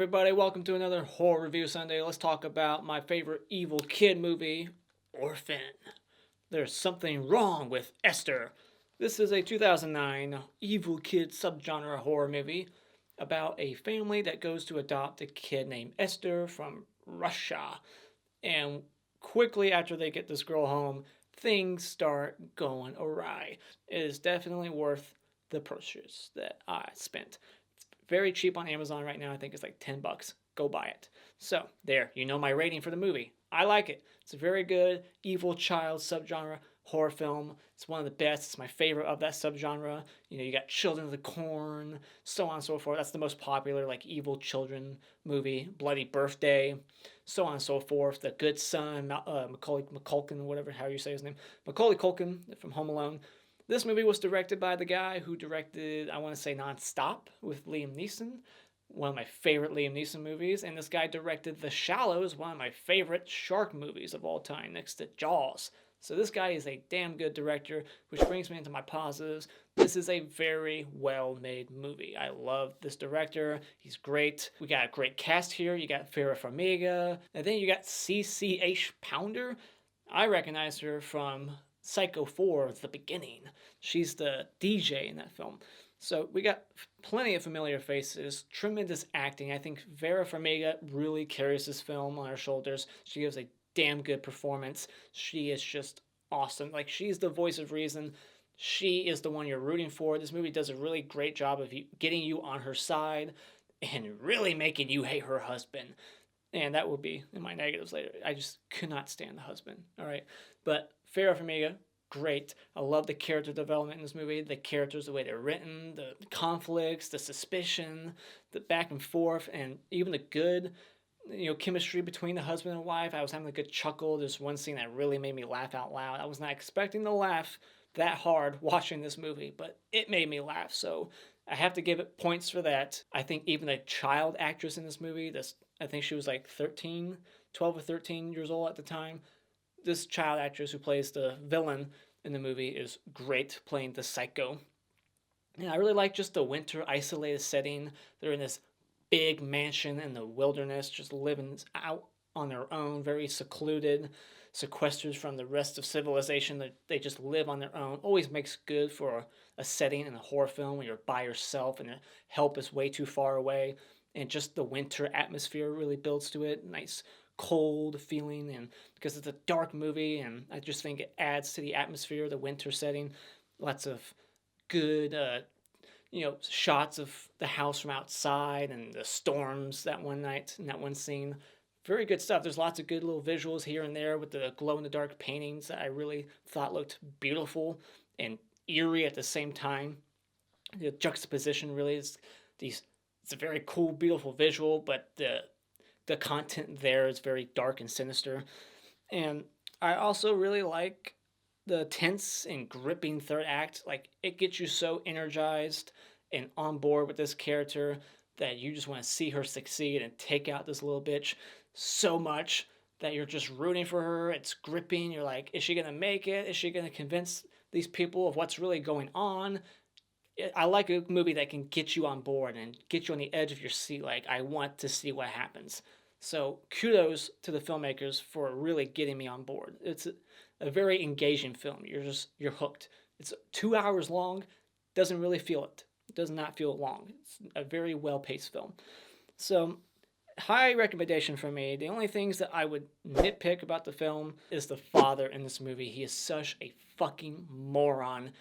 everybody, welcome to another Horror Review Sunday. Let's talk about my favorite evil kid movie, Orphan. There's something wrong with Esther. This is a 2009 evil kid subgenre horror movie about a family that goes to adopt a kid named Esther from Russia. And quickly after they get this girl home, things start going awry. It is definitely worth the purchase that I spent. Very cheap on Amazon right now. I think it's like $10. Go buy it. So, there, you know my rating for the movie. I like it. It's a very good evil child subgenre horror film. It's one of the best. It's my favorite of that subgenre. You know, you got Children of the Corn, so on and so forth. That's the most popular, like, evil children movie. Bloody Birthday, so on and so forth. The Good Son, Macaulay Culkin, whatever, how you say his name. Macaulay Culkin from Home Alone. This movie was directed by the guy who directed, I want to say, Non-Stop with Liam Neeson, one of my favorite Liam Neeson movies. And this guy directed The Shallows, one of my favorite shark movies of all time, next to Jaws. So this guy is a damn good director, which brings me into my positives. This is a very well-made movie. I love this director. He's great. We got a great cast here. You got Vera Farmiga. And then you got CCH Pounder. I recognize her from Psycho 4, The Beginning. She's the DJ in that film. So we got plenty of familiar faces, tremendous acting. I think Vera Farmiga really carries this film on her shoulders. She gives a damn good performance. She is just awesome. Like, she's the voice of reason. She is the one you're rooting for. This movie does a really great job of getting you on her side and really making you hate her husband. And that will be in my negatives later. I just could not stand the husband. All right. But Vera Farmiga, great. I love the character development in this movie. The characters, the way they're written, the conflicts, the suspicion, the back and forth, and even the good, chemistry between the husband and wife. I was having a good chuckle. There's one scene that really made me laugh out loud. I was not expecting to laugh that hard watching this movie, but it made me laugh. So I have to give it points for that. I think even the child actress in this movie, I think she was like 12 or 13 years old at the time. This child actress who plays the villain in the movie is great, playing the psycho. And I really like just the winter isolated setting. They're in this big mansion in the wilderness, just living out on their own, very secluded, sequestered from the rest of civilization. They just live on their own. Always makes good for a setting in a horror film when you're by yourself and help is way too far away. And just the winter atmosphere really builds to it. Nice cold feeling, and because it's a dark movie, and I just think it adds to the atmosphere, the winter setting. Lots of good shots of the house from outside and the storms that one night in that one scene. Very good stuff. There's lots of good little visuals here and there with the glow-in-the-dark paintings that I really thought looked beautiful and eerie at the same time. The juxtaposition really is it's a very cool, beautiful visual, but the content there is very dark and sinister. And I also really like the tense and gripping third act. Like, it gets you so energized and on board with this character that you just want to see her succeed and take out this little bitch so much that you're just rooting for her. It's gripping. You're like, is she going to make it? Is she going to convince these people of what's really going on? I like a movie that can get you on board and get you on the edge of your seat. Like, I want to see what happens. So kudos to the filmmakers for really getting me on board. It's a very engaging film. You're hooked. It's 2 hours long. Doesn't really feel it. It does not feel long. It's a very well-paced film. So, high recommendation for me. The only things that I would nitpick about the film is the father in this movie. He is such a fucking moron.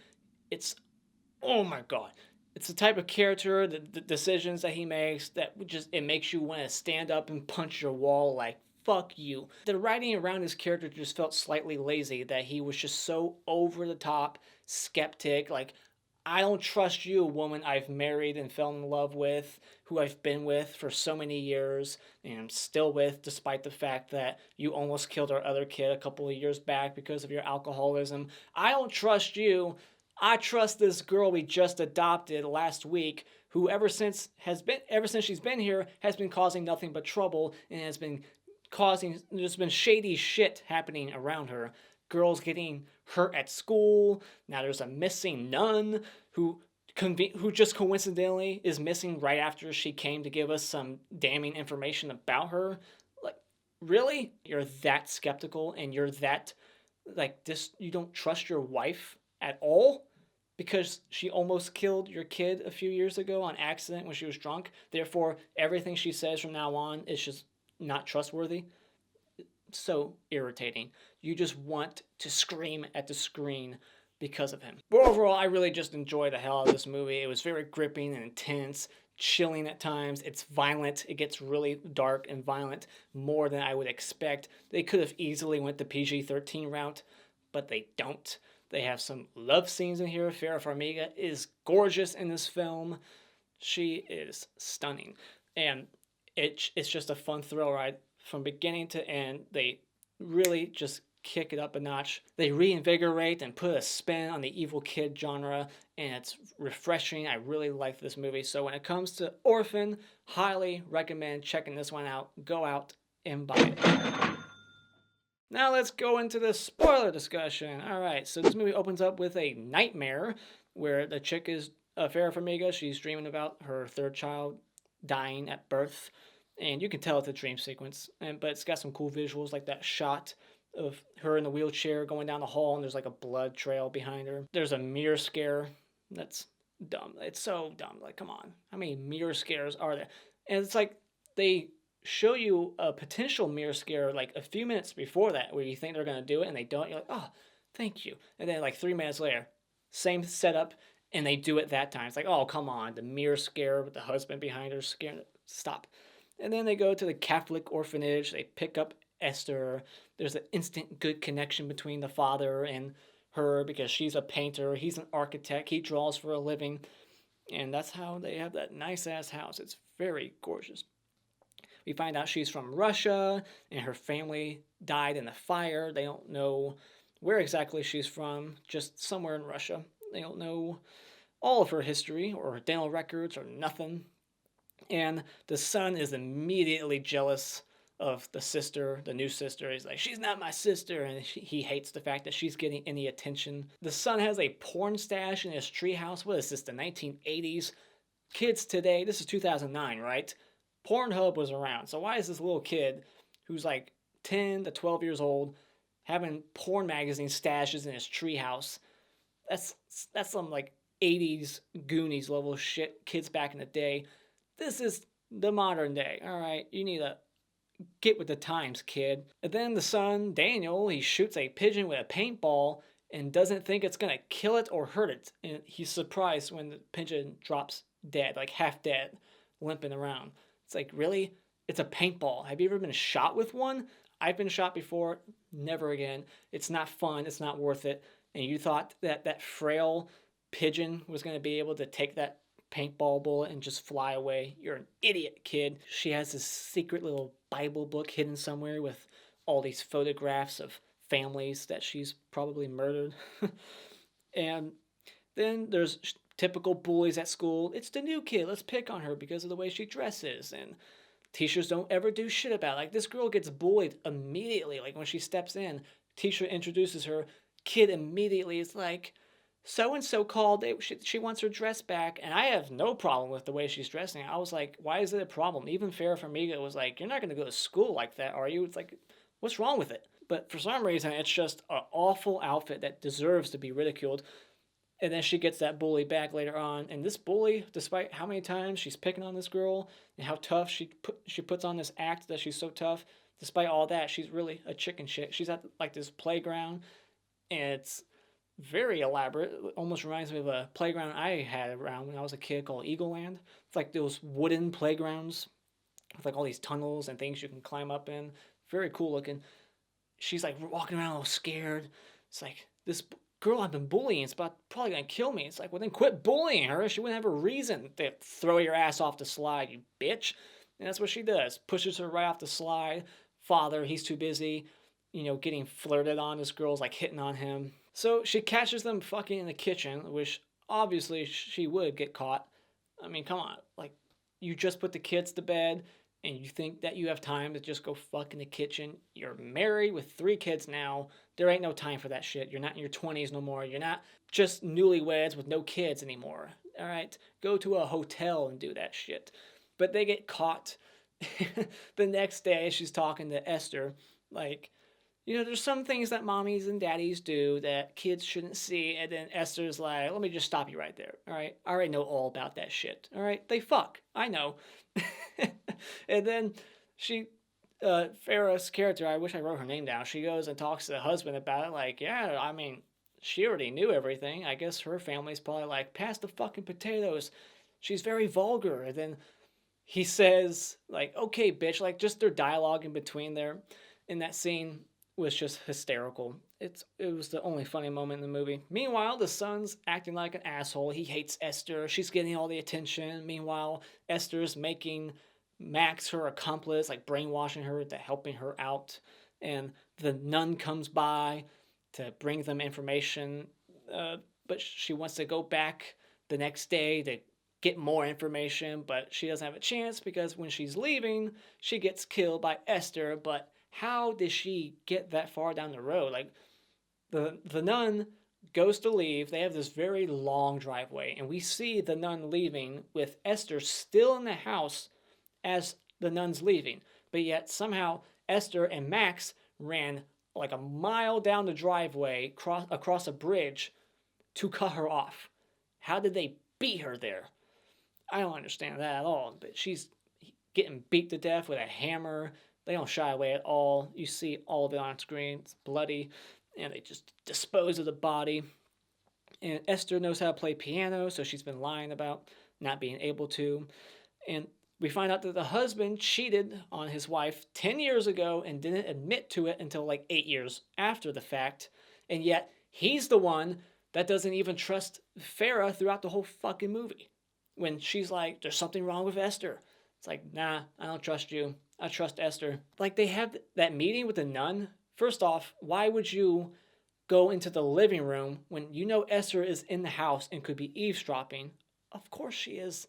Oh my god. It's the type of character, the decisions that he makes, that it makes you want to stand up and punch your wall like, fuck you. The writing around his character just felt slightly lazy, that he was just so over the top, skeptic, like, I don't trust you, woman I've married and fell in love with, who I've been with for so many years, and I'm still with, despite the fact that you almost killed our other kid a couple of years back because of your alcoholism. I don't trust you. I trust this girl we just adopted last week, who ever since she's been here has been causing nothing but trouble and has been there's been shady shit happening around her. Girls getting hurt at school. Now there's a missing nun who who just coincidentally is missing right after she came to give us some damning information about her. Like, really? You're that skeptical and you're that, like, this, you don't trust your wife at all? Because she almost killed your kid a few years ago on accident when she was drunk. Therefore, everything she says from now on is just not trustworthy. So irritating. You just want to scream at the screen because of him. But overall, I really just enjoyed the hell out of this movie. It was very gripping and intense, chilling at times. It's violent. It gets really dark and violent, more than I would expect. They could have easily went the PG-13 route, but they don't. They have some love scenes in here. Vera Farmiga is gorgeous in this film. She is stunning. And it's just a fun thrill ride from beginning to end. They really just kick it up a notch. They reinvigorate and put a spin on the evil kid genre, and it's refreshing. I really like this movie. So when it comes to Orphan, highly recommend checking this one out. Go out and buy it. Now let's go into the spoiler discussion. Alright, so this movie opens up with a nightmare where the chick is Vera Farmiga. She's dreaming about her third child dying at birth. And you can tell it's a dream sequence. But it's got some cool visuals, like that shot of her in the wheelchair going down the hall, and there's like a blood trail behind her. There's a mirror scare. That's dumb. It's so dumb. Like, come on. How many mirror scares are there? And it's like they show you a potential mirror scare like a few minutes before that where you think they're going to do it and they don't. You're like, oh, thank you. And then like 3 minutes later, same setup, and they do it that time. It's like, oh, come on. The mirror scare with the husband behind her scaring. Stop. And then they go to the Catholic orphanage. They pick up Esther. There's an instant good connection between the father and her because she's a painter. He's an architect. He draws for a living. And that's how they have that nice-ass house. It's very gorgeous. We find out she's from Russia and her family died in the fire. They don't know where exactly she's from, just somewhere in Russia. They don't know all of her history or her dental records or nothing. And the son is immediately jealous of the sister, the new sister. He's like, she's not my sister, and he hates the fact that she's getting any attention. The son has a porn stash in his treehouse. What is this, the 1980s? Kids today, this is 2009, right? Pornhub was around. So why is this little kid who's like 10 to 12 years old having porn magazine stashes in his treehouse? That's some like 80s Goonies level shit, kids back in the day. This is the modern day. All right, you need to get with the times, kid. And then the son, Daniel, he shoots a pigeon with a paintball and doesn't think it's going to kill it or hurt it. And he's surprised when the pigeon drops dead, like half dead, limping around. It's like, really? It's a paintball. Have you ever been shot with one? I've been shot before. Never again. It's not fun. It's not worth it. And you thought that that frail pigeon was going to be able to take that paintball bullet and just fly away? You're an idiot, kid. She has this secret little Bible book hidden somewhere with all these photographs of families that she's probably murdered. And then there's typical bullies at school. It's the new kid. Let's pick on her because of the way she dresses. And teachers don't ever do shit about it. Like, this girl gets bullied immediately. Like, when she steps in, teacher introduces her. Kid immediately is like, so-and-so called. She wants her dress back. And I have no problem with the way she's dressing. I was like, why is it a problem? Even Vera Farmiga was like, you're not going to go to school like that, are you? It's like, what's wrong with it? But for some reason, it's just an awful outfit that deserves to be ridiculed. And then she gets that bully back later on. And this bully, despite how many times she's picking on this girl and how tough she puts on this act that she's so tough, despite all that, she's really a chicken shit. She's at like this playground, and it's very elaborate. It almost reminds me of a playground I had around when I was a kid called Eagle Land. It's like those wooden playgrounds with like all these tunnels and things you can climb up in. Very cool looking. She's like walking around all scared. It's like, this girl I've been bullying is probably gonna kill me. It's like, well, then quit bullying her. She wouldn't have a reason to throw your ass off the slide, you bitch. And that's what she does. Pushes her right off the slide. Father, he's too busy, getting flirted on. This girl's like hitting on him. So she catches them fucking in the kitchen, which obviously she would get caught. I mean, come on. Like, you just put the kids to bed and you think that you have time to just go fuck in the kitchen. You're married with 3 kids now. There ain't no time for that shit. You're not in your 20s no more. You're not just newlyweds with no kids anymore. all right? Go to a hotel and do that shit. But they get caught. The next day, she's talking to Esther, like, there's some things that mommies and daddies do that kids shouldn't see. And then Esther's like, let me just stop you right there. All right. I already know all about that shit. All right. They fuck. I know. And then Farah's character, I wish I wrote her name down. She goes and talks to the husband about it. Like, yeah, I mean, she already knew everything. I guess her family's probably like, pass the fucking potatoes. She's very vulgar. And then he says, like, okay, bitch. Like, just their dialogue in between there in that scene was just hysterical. It was the only funny moment in the movie. Meanwhile, the son's acting like an asshole. He hates Esther. She's getting all the attention. Meanwhile, Esther's making Max her accomplice, like brainwashing her to helping her out. And the nun comes by to bring them information. But she wants to go back the next day to get more information, but she doesn't have a chance because when she's leaving, she gets killed by Esther. But how did she get that far down the road? Like, the nun goes to leave. They have this very long driveway, and we see the nun leaving with Esther still in the house as the nun's leaving. But yet somehow Esther and Max ran like a mile down the driveway across a bridge to cut her off. How did they beat her there? I don't understand that at all. But she's getting beat to death with a hammer. They don't shy away at all. You see all of it on screen. It's bloody. And they just dispose of the body. And Esther knows how to play piano, so she's been lying about not being able to. And we find out that the husband cheated on his wife 10 years ago and didn't admit to it until like 8 years after the fact. And yet, he's the one that doesn't even trust Farah throughout the whole fucking movie. When she's like, there's something wrong with Esther. It's like, nah, I don't trust you. I trust Esther. Like, they have that meeting with the nun. First off, why would you go into the living room when you know Esther is in the house and could be eavesdropping? Of course she is.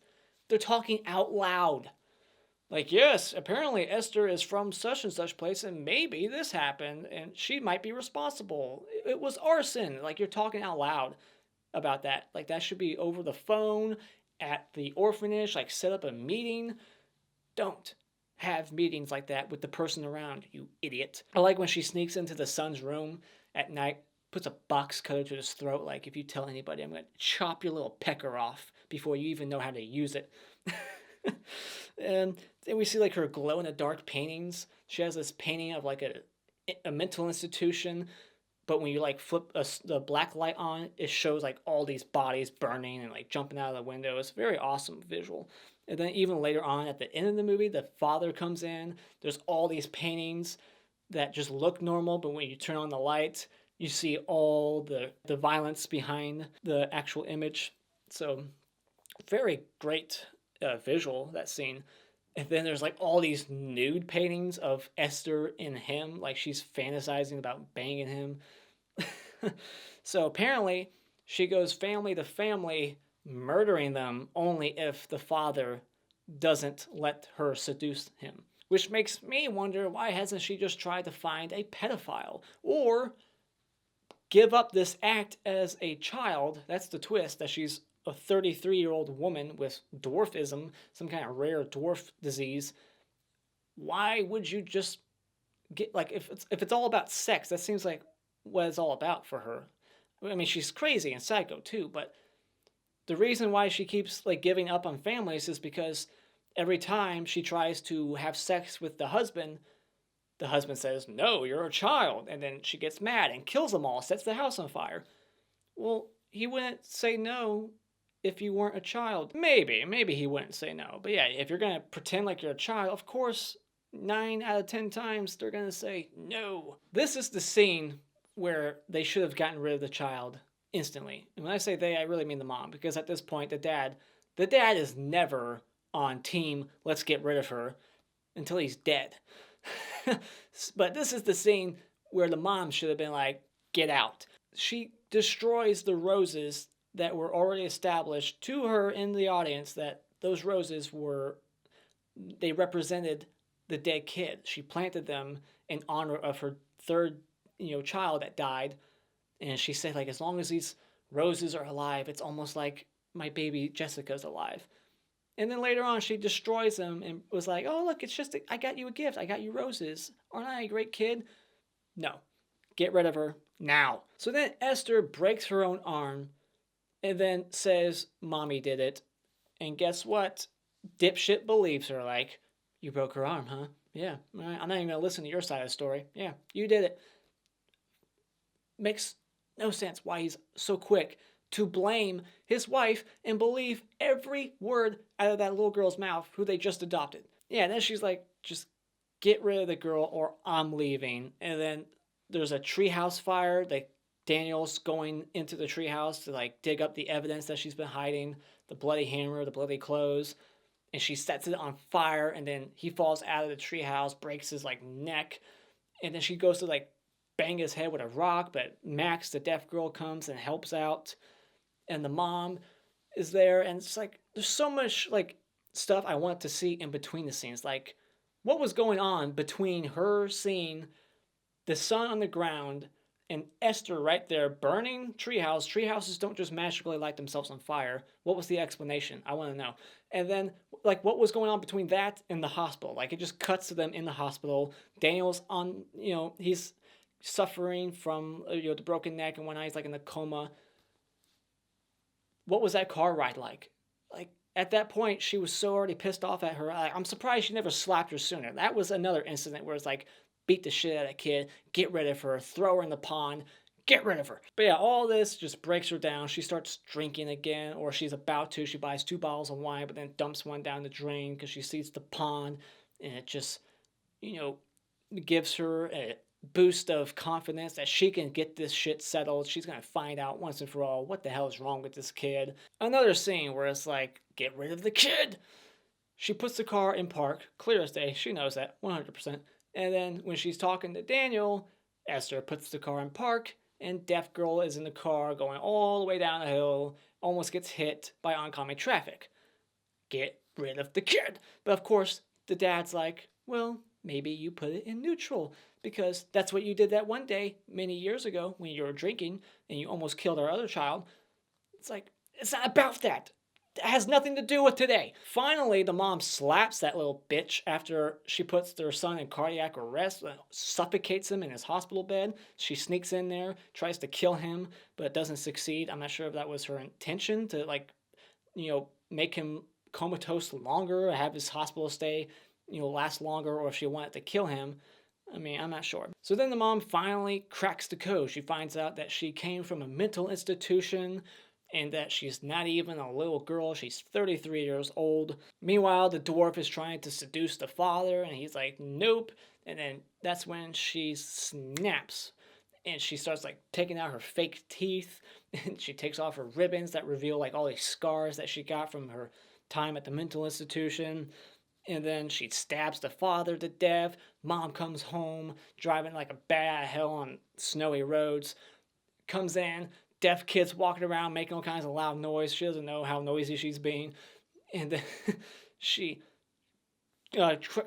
They're talking out loud. Like, yes, apparently Esther is from such and such place and maybe this happened and she might be responsible. It was arson. Like, you're talking out loud about that. Like, that should be over the phone at the orphanage. Like, set up a meeting. Don't have meetings like that with the person around, you idiot. I like when she sneaks into the son's room at night, puts a box cutter to his throat, like, if you tell anybody, I'm going to chop your little pecker off before you even know how to use it. And then we see like her glow-in-the-dark paintings. She has this painting of like a mental institution, but when you like flip the black light on, it shows like all these bodies burning and like jumping out of the window. It's a very awesome visual. And then even later on at the end of the movie, the father comes in. There's all these paintings that just look normal, but when you turn on the light, you see all the violence behind the actual image. So very great visual, that scene. And then there's like all these nude paintings of Esther and him, like she's fantasizing about banging him. So apparently she goes family to family, murdering them only if the father doesn't let her seduce him. Which makes me wonder, why hasn't she just tried to find a pedophile? Or give up this act as a child. That's the twist, that she's a 33-year-old woman with dwarfism, some kind of rare dwarf disease. Why would you just get, like, if it's all about sex, that seems like what it's all about for her. I mean, she's crazy and psycho too, but the reason why she keeps like giving up on families is because every time she tries to have sex with the husband says, no, you're a child. And then she gets mad and kills them all, sets the house on fire. Well, he wouldn't say no if you weren't a child. Maybe he wouldn't say no. But yeah, if you're going to pretend like you're a child, of course, 9 out of 10 times they're going to say no. This is the scene where they should have gotten rid of the child instantly. And when I say they, I really mean the mom, because at this point, the dad is never on team, let's get rid of her, until he's dead. But this is the scene where the mom should have been like, get out. She destroys the roses that were already established to her in the audience, that those roses they represented the dead kid. She planted them in honor of her third, child that died. And she said, like, as long as these roses are alive, it's almost like my baby Jessica's alive. And then later on, she destroys him and was like, oh, look, it's just, I got you a gift. I got you roses. Aren't I a great kid? No. Get rid of her now. So then Esther breaks her own arm and then says, Mommy did it. And guess what? Dipshit believes her. Like, you broke her arm, huh? Yeah. All right. I'm not even going to listen to your side of the story. Yeah, you did it. Makes no sense why he's so quick to blame his wife and believe every word out of that little girl's mouth who they just adopted. Yeah, and then she's like, just get rid of the girl or I'm leaving. And then there's a treehouse fire. Daniel's going into the treehouse to like dig up the evidence that she's been hiding, the bloody hammer, the bloody clothes. And she sets it on fire, and then he falls out of the treehouse, breaks his like neck. And then she goes to like bang his head with a rock, but Max, the deaf girl, comes and helps out. And the mom is there, and it's like there's so much like stuff I want to see in between the scenes. Like, what was going on between her seeing the sun on the ground and Esther right there burning treehouse. Treehouses don't just magically light themselves on fire. What was the explanation? I want to know. And then, like, what was going on between that and the hospital? Like, it just cuts to them in the hospital. Daniel's on, he's suffering from, the broken neck and one eye. He's like in a coma. What was that car ride like? Like, at that point, she was so already pissed off at her. I'm surprised she never slapped her sooner. That was another incident where it's like, beat the shit out of a kid, get rid of her, throw her in the pond, get rid of her. But yeah, all this just breaks her down. She starts drinking again, or she's about to. She buys 2 bottles of wine, but then dumps one down the drain because she sees the pond, and it just, gives her a boost of confidence that she can get this shit settled. She's going to find out once and for all what the hell is wrong with this kid. Another scene where it's like, get rid of the kid. She puts the car in park, clear as day. She knows that, 100%. And then when she's talking to Daniel, Esther puts the car in park, and deaf girl is in the car going all the way down the hill, almost gets hit by oncoming traffic. Get rid of the kid. But of course, the dad's like, well, maybe you put it in neutral, because that's what you did that one day many years ago when you were drinking and you almost killed our other child. It's like, it's not about that. It has nothing to do with today. Finally, the mom slaps that little bitch after she puts their son in cardiac arrest, suffocates him in his hospital bed. She sneaks in there, tries to kill him, but doesn't succeed. I'm not sure if that was her intention to, make him comatose longer, have his hospital stay, last longer, or if she wanted to kill him. I mean, I'm not sure. So then the mom finally cracks the code. She finds out that she came from a mental institution, and that she's not even a little girl. She's 33 years old. Meanwhile, the dwarf is trying to seduce the father, and he's like, nope. And then that's when she snaps, and she starts like taking out her fake teeth, and she takes off her ribbons that reveal like all these scars that she got from her time at the mental institution. And then she stabs the father to death. Mom comes home, driving like a bat out of hell on snowy roads. Comes in, deaf kid's walking around making all kinds of loud noise. She doesn't know how noisy she's being. And then she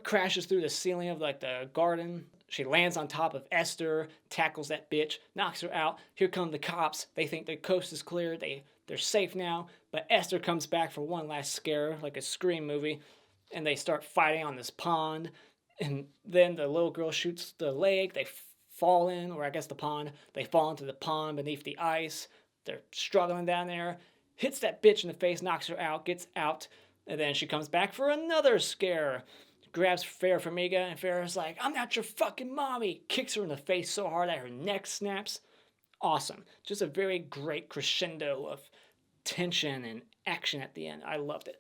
crashes through the ceiling of like the garden. She lands on top of Esther, tackles that bitch, knocks her out. Here come the cops. They think the coast is clear. They're safe now. But Esther comes back for one last scare, like a Scream movie. And they start fighting on this pond. And then the little girl shoots the leg. They fall in, or I guess the pond. They fall into the pond beneath the ice. They're struggling down there. Hits that bitch in the face, knocks her out, gets out. And then she comes back for another scare. Grabs Vera Farmiga, and Vera's like, I'm not your fucking mommy. Kicks her in the face so hard that her neck snaps. Awesome. Just a very great crescendo of tension and action at the end. I loved it.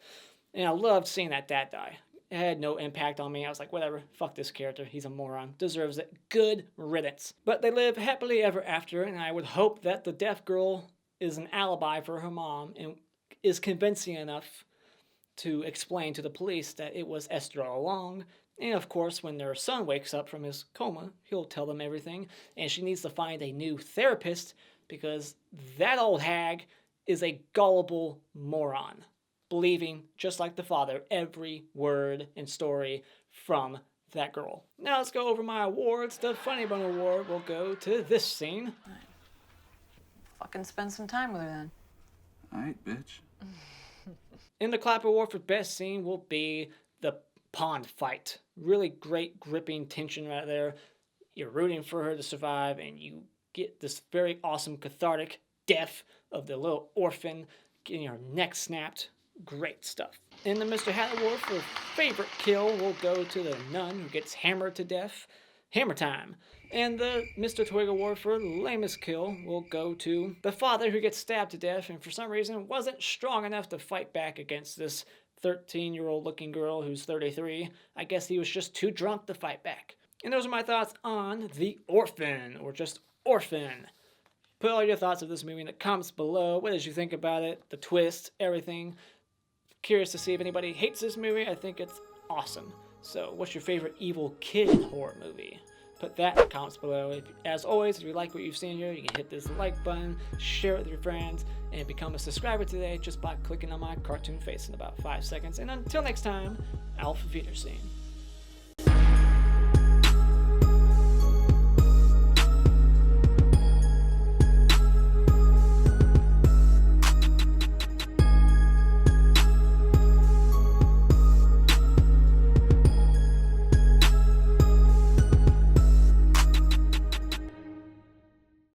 And I loved seeing that dad die. It had no impact on me. I was like, whatever, fuck this character. He's a moron. Deserves it. Good riddance. But they live happily ever after, and I would hope that the deaf girl is an alibi for her mom and is convincing enough to explain to the police that it was Esther all along. And of course, when their son wakes up from his coma, he'll tell them everything. And she needs to find a new therapist because that old hag is a gullible moron, believing, just like the father, every word and story from that girl. Now let's go over my awards. The Funny Bone Award will go to this scene. Fucking spend some time with her then. Alright, bitch. In the clap award for best scene will be the pond fight. Really great gripping tension right there. You're rooting for her to survive, and you get this very awesome cathartic death of the little orphan getting her neck snapped. Great stuff. In the Mr. Hat Award for favorite kill will go to the nun who gets hammered to death. Hammer time. And the Mr. Twig Award for lamest kill will go to the father who gets stabbed to death and for some reason wasn't strong enough to fight back against this 13-year-old looking girl who's 33. I guess he was just too drunk to fight back. And those are my thoughts on The Orphan, or just Orphan. Put all your thoughts of this movie in the comments below. What did you think about it? The twist, everything. Curious to see if anybody hates this movie. I think it's awesome. So, what's your favorite evil kid horror movie? Put that in the comments below. As always, if you like what you've seen here, you can hit this like button, share it with your friends, and become a subscriber today just by clicking on my cartoon face in about 5 seconds. And until next time, Auf Wiedersehen.